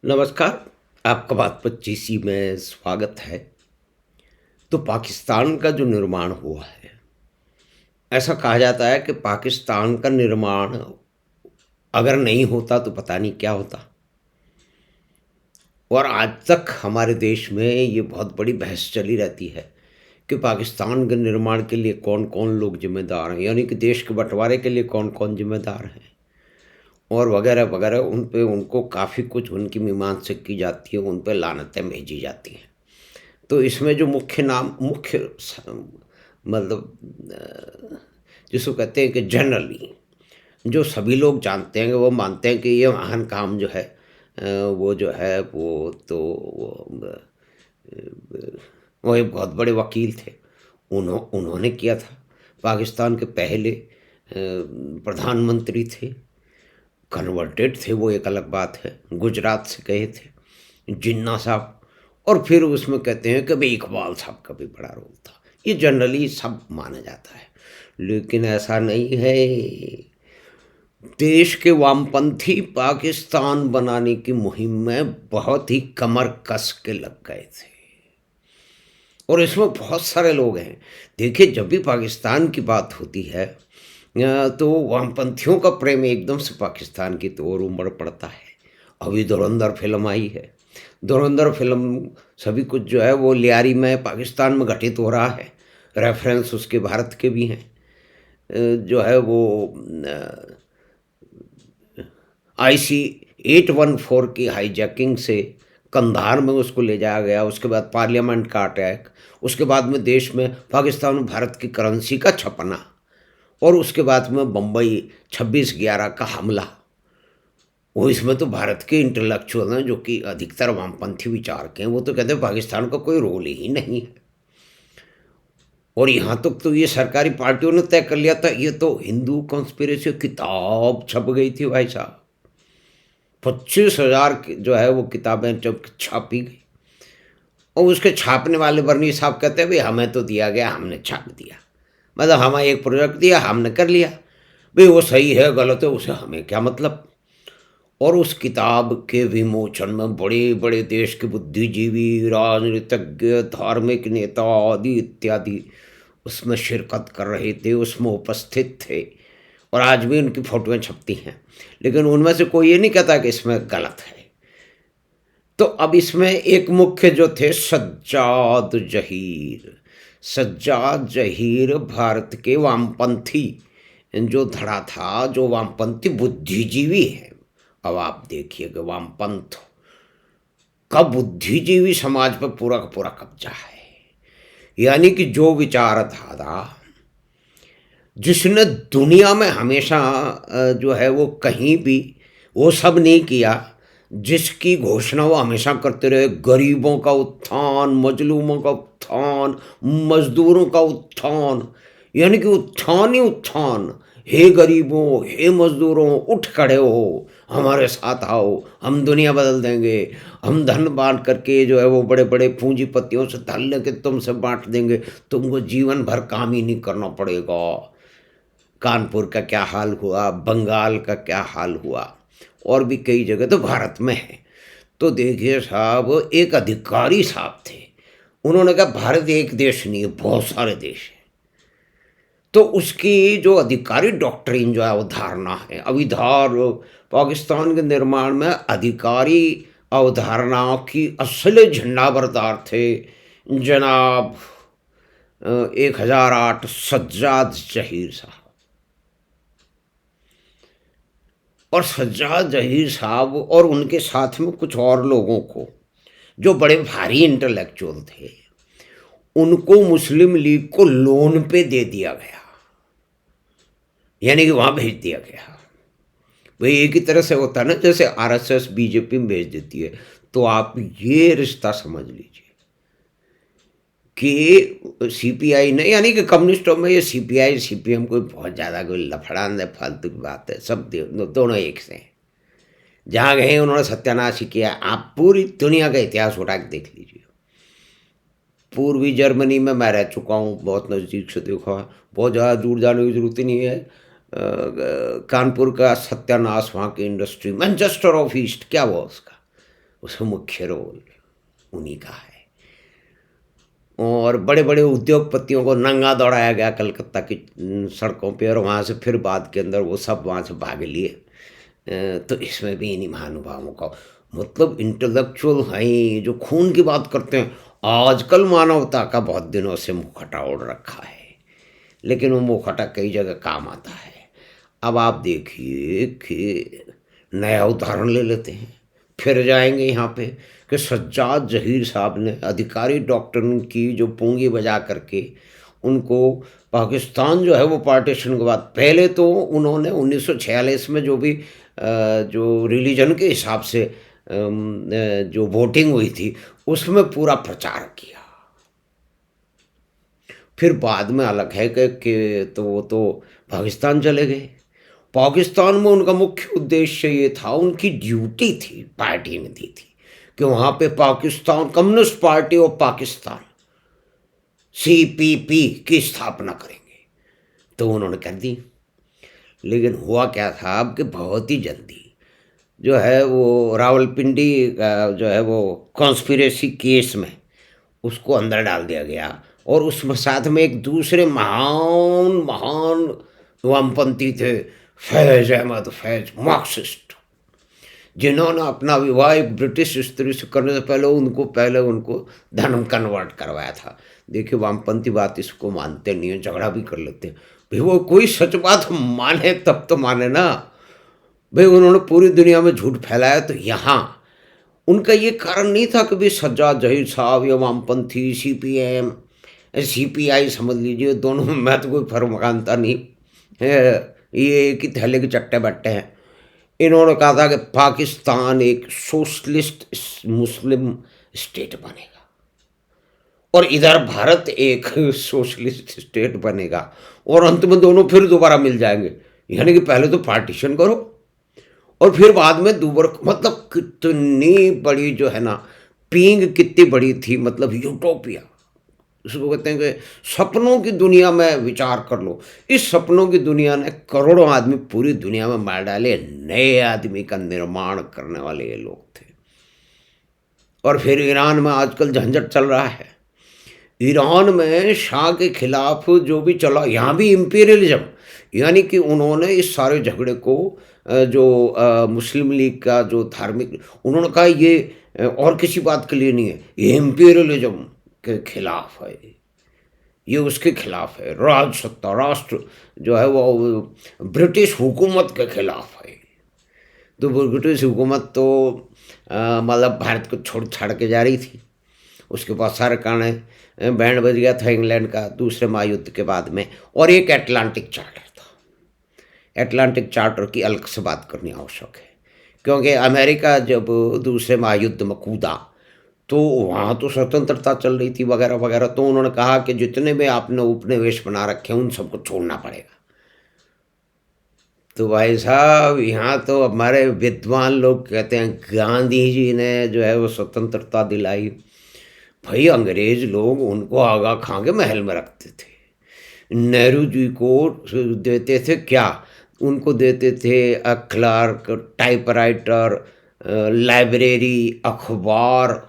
नमस्कार, आपका बात 25 में स्वागत है। तो पाकिस्तान का जो निर्माण हुआ है, ऐसा कहा जाता है कि पाकिस्तान का निर्माण अगर नहीं होता तो पता नहीं क्या होता। और आज तक हमारे देश में ये बहुत बड़ी बहस चली रहती है कि पाकिस्तान के निर्माण के लिए कौन-कौन लोग ज़िम्मेदार हैं, यानी कि देश के बँटवारे के लिए कौन-कौन ज़िम्मेदार हैं और वगैरह-वगैरह। उन पे उनको काफ़ी कुछ उनकी मीमांसा की जाती है, उन पे लानतें भेजी जाती हैं। तो इसमें जो मुख्य मतलब जिसको कहते हैं कि जनरली जो सभी लोग जानते हैं, वो मानते हैं कि ये महान काम जो है वो जो है वो तो वो एक बहुत बड़े वकील थे। उन्होंने किया था। पाकिस्तान के पहले प्रधानमंत्री थे। कन्वर्टेड थे, वो एक अलग बात है। गुजरात से गए थे जिन्ना साहब। और फिर उसमें कहते हैं कि भाई इकबाल साहब का भी बड़ा रोल था। ये जनरली सब माना जाता है, लेकिन ऐसा नहीं है। देश के वामपंथी पाकिस्तान बनाने की मुहिम में बहुत ही कमर कस के लग गए थे और इसमें बहुत सारे लोग हैं। देखिए, जब भी पाकिस्तान की बात होती है तो वामपंथियों का प्रेम एकदम से पाकिस्तान की ओर उमड़ पड़ता है। अभी धुरंधर फिल्म आई है। धुरंधर फिल्म सभी कुछ जो है वो लियारी में पाकिस्तान में घटित हो रहा है। रेफरेंस उसके भारत के भी हैं। जो है वो IC 814 की हाईजैकिंग से कंधार में उसको ले जाया गया। उसके बाद पार्लियामेंट का अटैक, उसके बाद में देश में पाकिस्तान में भारत की करेंसी का छपना और उसके बाद में बम्बई 26/11 का हमला। वो इसमें तो भारत के इंटेलेक्चुअल हैं जो कि अधिकतर वामपंथी विचार के हैं, वो तो कहते हैं पाकिस्तान का कोई रोल ही नहीं है। और यहाँ तक तो ये सरकारी पार्टियों ने तय कर लिया था। ये तो हिंदू कॉन्स्पिरेसी किताब छप गई थी भाई साहब। 25,000 जो है वो किताबें जब छापी गई और उसके छापने वाले बर्नी साहब कहते हैं भाई हमें तो दिया गया, हमने छाप दिया। मतलब हमें एक प्रोजेक्ट दिया, हमने कर लिया। भाई वो सही है गलत है उसे हमें क्या मतलब। और उस किताब के विमोचन में बड़े बड़े देश के बुद्धिजीवी, राजनीतिज्ञ, धार्मिक नेता आदि इत्यादि उसमें शिरकत कर रहे थे, उसमें उपस्थित थे और आज भी उनकी फोटोएं छपती हैं। लेकिन उनमें से कोई ये नहीं कहता कि इसमें गलत है। तो अब इसमें एक मुख्य जो थे सज्जाद जहीर। सज्जाद जहीर भारत के वामपंथी जो धड़ा था, जो वामपंथी बुद्धिजीवी है। अब आप देखिए कि वामपंथ का बुद्धिजीवी समाज पर पूरा का पूरा कब्जा है। यानी कि जो विचारधारा जिसने दुनिया में हमेशा जो है वो कहीं भी वो सब नहीं किया, जिसकी घोषणा वो हमेशा करते रहे, गरीबों का उत्थान, मजलूमों का उत्थान, मजदूरों का उत्थान, यानी कि उत्थान ही उत्थान। हे गरीबों, हे मजदूरों, उठ खड़े हो, हमारे साथ आओ, हम दुनिया बदल देंगे। हम धन बांट करके जो है वो बड़े बड़े पूंजीपतियों से धन लेके तुमसे बांट देंगे, तुमको जीवन भर काम ही नहीं करना पड़ेगा। कानपुर का क्या हाल हुआ, बंगाल का क्या हाल हुआ, और भी कई जगह तो भारत में है। तो देखिए साहब, एक अधिकारी साहब थे, उन्होंने कहा भारत एक देश नहीं है, बहुत सारे देश हैं। तो उसकी जो अधिकारी डॉक्ट्रिन जो है अवधारणा है, अविधार पाकिस्तान के निर्माण में अधिकारी अवधारणाओं की असली झंडाबरदार थे जनाब 1008 सज्जाद जहीर साहब। और सज्जाद जहीर साहब और उनके साथ में कुछ और लोगों को जो बड़े भारी इंटेलेक्चुअल थे, उनको मुस्लिम लीग को लोन पे दे दिया गया, यानी कि वहाँ भेज दिया गया। वही एक ही तरह से होता है ना, जैसे RSS BJP में भेज देती है। तो आप ये रिश्ता समझ लीजिए कि CPI ने, यानी कि कम्युनिस्टों में ये CPI CPM कोई बहुत ज़्यादा कोई लफड़ा नहीं, फालतू की बात है। सब दोनों एक से हैं। जहाँ गए उन्होंने सत्यानाश ही किया। आप पूरी दुनिया का इतिहास उठा के देख लीजिए। पूर्वी जर्मनी में मैं रह चुका हूँ, बहुत नज़दीक से देखा, बहुत ज़्यादा दूर जाने की ज़रूरत ही नहीं है। कानपुर का सत्यानाश, वहाँ की इंडस्ट्री, मैनचेस्टर ऑफ ईस्ट क्या हुआ उसका, उसमें मुख्य रोल उन्हीं का है। और बड़े बड़े उद्योगपतियों को नंगा दौड़ाया गया कलकत्ता की सड़कों पे, और वहाँ से फिर बाद के अंदर वो सब वहाँ से भाग लिए। तो इसमें भी इन्हीं महानुभावों का मतलब इंटेलेक्चुअल हैं जो खून की बात करते हैं। आजकल मानवता का बहुत दिनों से मुखौटा ओढ़ रखा है, लेकिन वो मुखौटा कई जगह काम आता है। अब आप देखिए कि नया उदाहरण ले लेते हैं, फिर जाएंगे यहाँ पे कि सज्जाद जहीर साहब ने अधिकारी डॉक्टर की जो पूंगी बजा करके उनको पाकिस्तान जो है वो पार्टीशन के बाद, पहले तो उन्होंने 1946 में जो भी जो रिलीजन के हिसाब से जो वोटिंग हुई थी उसमें पूरा प्रचार किया। फिर बाद में अलग है कि तो वो तो पाकिस्तान चले गए। पाकिस्तान में उनका मुख्य उद्देश्य ये था, उनकी ड्यूटी थी, पार्टी ने दी थी कि वहाँ पे Pakistan communist party of Pakistan CPP की स्थापना करेंगे। तो उन्होंने कर दी। लेकिन हुआ क्या था अब कि बहुत ही जल्दी जो है वो रावलपिंडी का जो है वो कॉन्स्पिरेसी केस में उसको अंदर डाल दिया गया। और उसमें साथ में एक दूसरे महान महान वामपंथी थे, फैज अहमद फैज, मार्क्सिस्ट, जिन्होंने अपना विवाह एक ब्रिटिश स्त्री से करने से पहले उनको धर्म कन्वर्ट करवाया था। देखिए वामपंथी बात इसको मानते नहीं है, झगड़ा भी कर लेते हैं। भाई वो कोई सच बात माने तब तो माने ना। भाई उन्होंने पूरी दुनिया में झूठ फैलाया, तो यहाँ उनका ये कारण नहीं था कि भाई सज्जाद जहीर साहब या वामपंथी CPM CPI समझ लीजिए, दोनों में मैं तो कोई फर्क मानता नहीं है, ये एक ही थैले के चट्टे बट्टे हैं। इन्होंने कहा था कि पाकिस्तान एक सोशलिस्ट मुस्लिम स्टेट बनेगा और इधर भारत एक सोशलिस्ट स्टेट बनेगा, और अंत में दोनों फिर दोबारा मिल जाएंगे। यानी कि पहले तो पार्टीशन करो और फिर बाद में दोबारा, मतलब कितनी बड़ी जो है ना पींग कितनी बड़ी थी, मतलब यूटोपिया उसको कहते हैं कि सपनों की दुनिया में विचार कर लो। इस सपनों की दुनिया ने करोड़ों आदमी पूरी दुनिया में मार डाले, नए आदमी का निर्माण करने वाले ये लोग थे। और फिर ईरान में आजकल झंझट चल रहा है। ईरान में शाह के खिलाफ जो भी चला, यहाँ भी इम्पीरियलिज्म, यानी कि उन्होंने इस सारे झगड़े को जो मुस्लिम लीग का जो धार्मिक, उन्होंने कहा ये और किसी बात के लिए नहीं है, ये इम्पीरियलिज्म के खिलाफ है, ये उसके खिलाफ है, राज सत्ता राष्ट्र जो है वो ब्रिटिश हुकूमत के खिलाफ है। तो ब्रिटिश हुकूमत तो मतलब भारत को छोड़ छाड़ के जा रही थी, उसके बहुत सारे कारण बैंड बज गया था इंग्लैंड का दूसरे महायुद्ध के बाद में। और एक एटलांटिक चार्टर था। एटलांटिक चार्टर की अलग से बात करनी आवश्यक है, क्योंकि अमेरिका जब दूसरे महायुद्ध में कूदा तो वहाँ तो स्वतंत्रता चल रही थी वगैरह वगैरह, तो उन्होंने कहा कि जितने भी आपने उपनिवेश बना रखे हैं उन सबको छोड़ना पड़ेगा। तो भाई साहब यहाँ तो हमारे विद्वान लोग कहते हैं गांधी जी ने जो है वो स्वतंत्रता दिलाई। भाई अंग्रेज लोग उनको आगा खा के महल में रखते थे। नेहरू जी को देते थे क्या, उनको देते थे क्लार्क, टाइपराइटर, लाइब्रेरी, अखबार,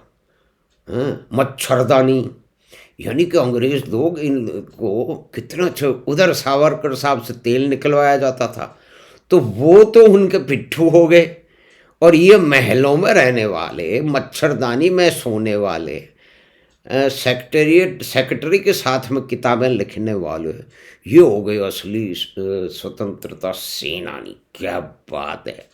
मच्छरदानी। यानी कि अंग्रेज लोग इनको कितना अच्छा, उधर सावरकर साहब से तेल निकलवाया जाता था, तो वो तो उनके पिट्ठू हो गए। और ये महलों में रहने वाले, मच्छरदानी में सोने वाले, सेक्रेटरी के साथ में किताबें लिखने वाले, ये हो गए असली स्वतंत्रता सेनानी। क्या बात है।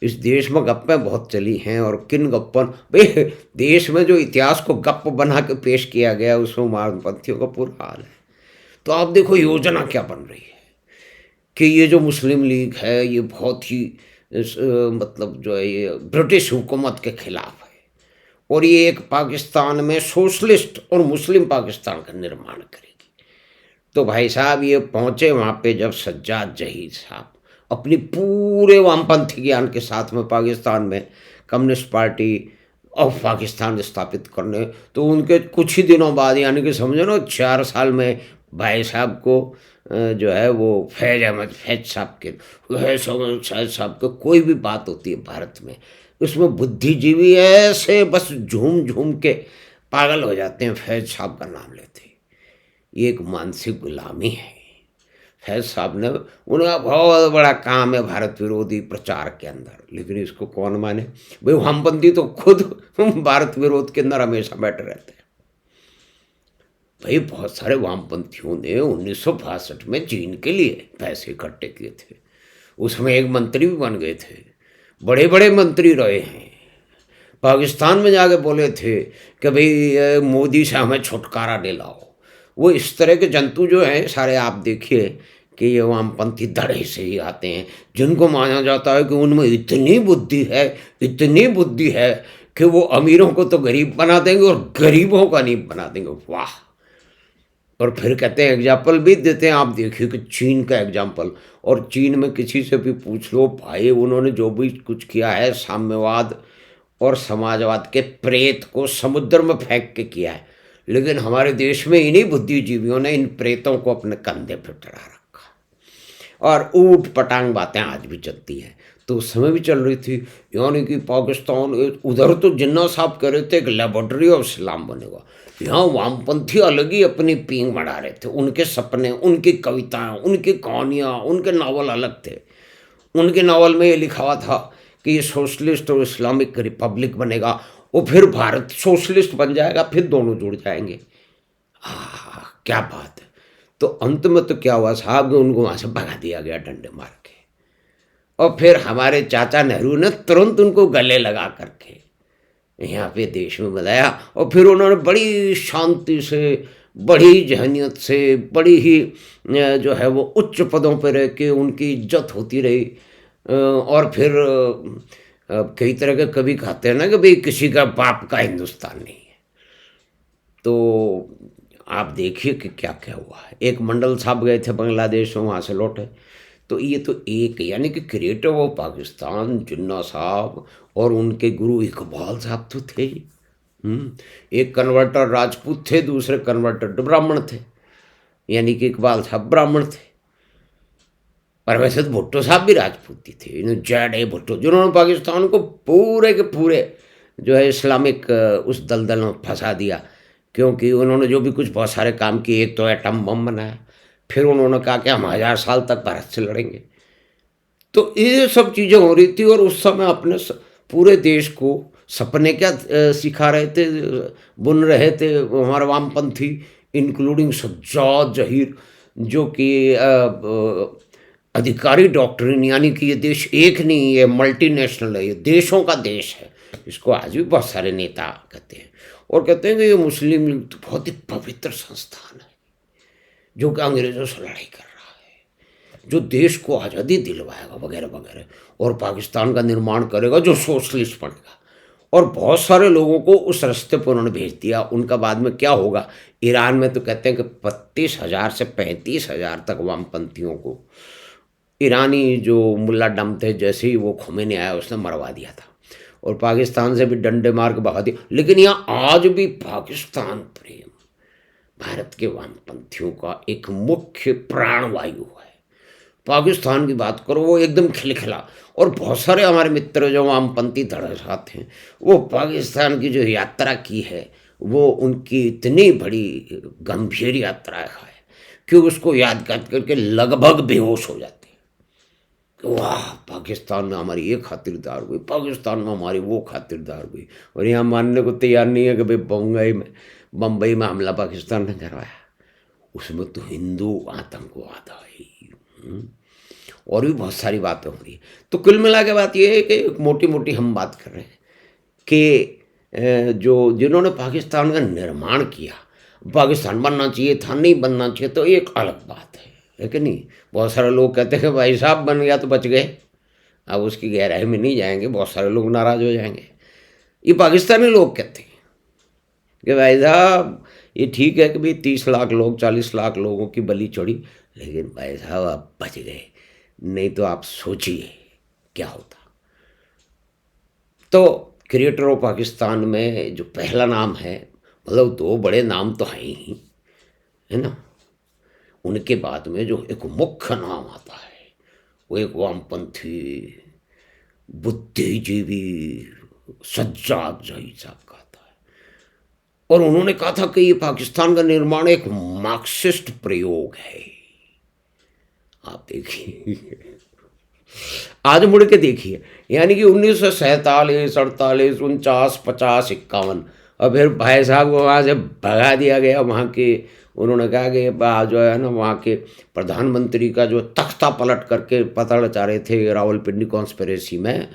इस देश में गप्पें बहुत चली हैं, और किन गप्पन, भाई देश में जो इतिहास को गप्प बना के पेश किया गया उसमें वामपंथियों का पूरा हाल है। तो आप देखो योजना क्या बन रही है कि ये जो मुस्लिम लीग है ये बहुत ही मतलब जो है ये ब्रिटिश हुकूमत के खिलाफ है, और ये एक पाकिस्तान में सोशलिस्ट और मुस्लिम पाकिस्तान का निर्माण करेगी। तो भाई साहब ये पहुँचे वहाँ पे जब सज्जाद जहीर साहब अपनी पूरे वामपंथी ज्ञान के साथ में पाकिस्तान में कम्युनिस्ट पार्टी ऑफ पाकिस्तान स्थापित करने, तो उनके कुछ ही दिनों बाद, यानी कि समझो ना 4 साल में भाई साहब को जो है वो फैज़ अहमद फैज़ साहब के, फैज़ अहमद फैज़ साहब के, कोई भी बात होती है भारत में, उसमें बुद्धिजीवी ऐसे बस झूम झूम के पागल हो जाते हैं फैज़ साहब का नाम लेते ही। ये एक मानसिक गुलामी है। फैज़ साहब ने, उनका बहुत बड़ा काम है भारत विरोधी प्रचार के अंदर, लेकिन इसको कौन माने भाई? वामपंथी तो खुद भारत विरोध के अंदर हमेशा बैठे रहते हैं भाई। बहुत सारे वामपंथियों ने 1962 में चीन के लिए पैसे इकट्ठे किए थे, उसमें एक मंत्री भी बन गए थे, बड़े बड़े मंत्री रहे हैं। पाकिस्तान में जाके बोले थे कि भाई मोदी से हमें छुटकारा दिलाओ। वो इस तरह के जंतु जो हैं सारे, आप देखिए कि ये वामपंथी धड़े से ही आते हैं, जिनको माना जाता है कि उनमें इतनी बुद्धि है, इतनी बुद्धि है कि वो अमीरों को तो गरीब बना देंगे और गरीबों का नहीं बना देंगे। वाह! और फिर कहते हैं, एग्जाम्पल भी देते हैं, आप देखिए कि चीन का एग्जाम्पल, और चीन में किसी से भी पूछ लो भाई, उन्होंने जो भी कुछ किया है साम्यवाद और समाजवाद के प्रेत को समुद्र में फेंक के किया है, लेकिन हमारे देश में इन्हीं बुद्धिजीवियों ने इन प्रेतों को अपने कंधे पर चढ़ा रखा, और ऊट पटांग बातें आज भी चलती हैं। तो उस समय भी चल रही थी, यानी कि पाकिस्तान, उधर तो जिन्ना साहब कह रहे थे कि लेबोरेटरी ऑफ इस्लाम बनेगा, यहाँ वामपंथी अलग ही अपनी पींग बढ़ा रहे थे। उनके सपने, उनकी कविताएं, उनकी कहानियाँ, उनके नावल अलग थे। उनके नावल में ये लिखा हुआ था कि ये सोशलिस्ट और इस्लामिक रिपब्लिक बनेगा, और फिर भारत सोशलिस्ट बन जाएगा, फिर दोनों जुड़ जाएंगे। क्या बात है। तो अंत में तो क्या हुआ साहब, उनको वहाँ से भगा दिया गया डंडे मार के, और फिर हमारे चाचा नेहरू ने तुरंत उनको गले लगा करके यहाँ पे देश में बुलाया, और फिर उन्होंने बड़ी शांति से, बड़ी जहनीत से, बड़ी ही जो है वो उच्च पदों पर रह के उनकी इज्जत होती रही। और फिर कई तरह के कवि कहते हैं ना कि भाई किसी का बाप का हिंदुस्तान नहीं है। तो आप देखिए कि क्या क्या हुआ है। एक मंडल साहब गए थे बांग्लादेश में, वहाँ से लौटे। तो ये तो एक, यानी कि क्रिएटर ऑफ पाकिस्तान जिन्ना साहब, और उनके गुरु इकबाल साहब तो थे ही। एक कन्वर्टर राजपूत थे, दूसरे कन्वर्टर ब्राह्मण थे, यानी कि इकबाल साहब ब्राह्मण थे। पर वैसे तो भुट्टो साहब भी राजपूत ही थे, जैड ए भुट्टो, जिन्होंने पाकिस्तान को पूरे के पूरे जो है इस्लामिक उस दलदल में फंसा दिया, क्योंकि उन्होंने जो भी कुछ बहुत सारे काम किए। एक तो एटम बम बनाया, फिर उन्होंने कहा कि हम 1000 साल तक भारत से लड़ेंगे। तो ये सब चीज़ें हो रही थी, और उस समय अपने पूरे देश को सपने क्या सिखा रहे थे, बुन रहे थे हमारे वामपंथी, इंक्लूडिंग सज्जाद जहीर, जो कि अधिकारी डॉक्ट्रिन, यानी कि ये देश एक नहीं, ये मल्टीनेशनल है, ये देशों का देश है। इसको आज भी बहुत सारे नेता कहते हैं, और कहते हैं कि ये मुस्लिम लीग तो बहुत ही पवित्र संस्थान है, जो कि अंग्रेज़ों से लड़ाई कर रहा है, जो देश को आज़ादी दिलवाएगा वगैरह वगैरह, और पाकिस्तान का निर्माण करेगा जो सोशलिस्ट बनेगा। और बहुत सारे लोगों को उस रास्ते पर उन्होंने भेज दिया। उनका बाद में क्या होगा, ईरान में तो कहते हैं कि 32,000 से 35,000 तक वामपंथियों को ईरानी जो मुल्ला डम थे, जैसे ही वो खोमेनी आया उसने मरवा दिया था, और पाकिस्तान से भी डंडे मार के भगा दिया। लेकिन यहाँ आज भी पाकिस्तान प्रेम भारत के वामपंथियों का एक मुख्य प्राणवायु है। पाकिस्तान की बात करो, वो एकदम खिलखिला। और बहुत सारे हमारे मित्र जो वामपंथी धड़सात हैं, वो पाकिस्तान की जो यात्रा की है, वो उनकी इतनी बड़ी गंभीर यात्रा है कि उसको याद करके लगभग बेहोश हो जाते हैं कि वाह, पाकिस्तान में हमारी ये खातिरदार हुई, पाकिस्तान में हमारी वो खातिरदार हुई। और यहाँ मानने को तैयार नहीं है कि भाई बम्बई में हमला पाकिस्तान ने करवाया, उसमें तो हिंदू आतंकवाद है, और भी बहुत सारी बातें हो रही है। तो कुल मिला के बात ये है कि मोटी मोटी हम बात कर रहे हैं कि जो जिन्होंने पाकिस्तान का निर्माण किया, पाकिस्तान बनना चाहिए था, नहीं बनना चाहिए, तो एक अलग बात है कि नहीं। बहुत सारे लोग कहते हैं कि भाई साहब बन गया तो बच गए, अब उसकी गहराई में नहीं जाएंगे, बहुत सारे लोग नाराज़ हो जाएंगे। ये पाकिस्तानी लोग कहते हैं कि भाई साहब ये ठीक है कि भाई 30 लाख लोग, 40 लाख लोगों की बलि चढ़ी, लेकिन भाई साहब आप बच गए, नहीं तो आप सोचिए क्या होता। तो क्रिएटर ऑफ पाकिस्तान में जो पहला नाम है, मतलब 2 बड़े नाम तो हैं ही, है ना। उनके बाद में जो एक मुख्य नाम आता है वो एक वामपंथी बुद्धिजीवी सज्जाद जही साहब का आता है। और उन्होंने कहा था कि ये पाकिस्तान का निर्माण एक मार्क्सिस्ट प्रयोग है। आप देखिए, आज मुड़ के देखिए, यानी कि 1947, 48, 49, 50, 51, और फिर भाई साहब को वहाँ से भगा दिया गया। वहाँ के उन्होंने कहा कि जो है ना, वहाँ के प्रधानमंत्री का जो तख्ता पलट करके पता चाह रहे थे रावलपिंडी कॉन्स्पिरेसी में,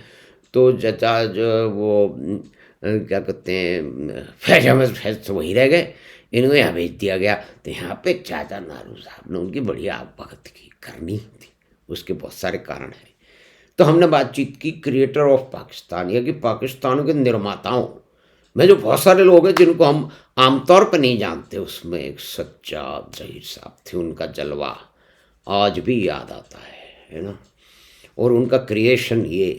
तो जो वो क्या कहते हैं, फैज अहमद फैज तो वही रह गए, इनको यहाँ भेज दिया गया। तो यहाँ पे चाचा नारू साहब ने उनकी बढ़िया भगत की करनी थी, उसके बहुत सारे कारण हैं। तो हमने बातचीत की क्रिएटर ऑफ पाकिस्तान, या कि पाकिस्तान के निर्माताओं में जो बहुत सारे लोग हैं जिनको हम आमतौर पर नहीं जानते, उसमें एक सज्जाद जहीर साहब थे। उनका जलवा आज भी याद आता है ना। और उनका क्रिएशन ये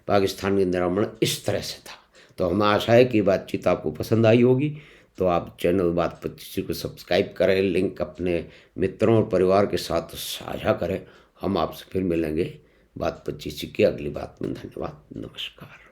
पाकिस्तान के निर्माण इस तरह से था। तो हमें आशा है कि बातचीत आपको पसंद आई होगी। तो आप चैनल बात 25 को सब्सक्राइब करें, लिंक अपने मित्रों और परिवार के साथ साझा करें। हम आपसे फिर मिलेंगे बात 25 की अगली बात में। धन्यवाद, नमस्कार।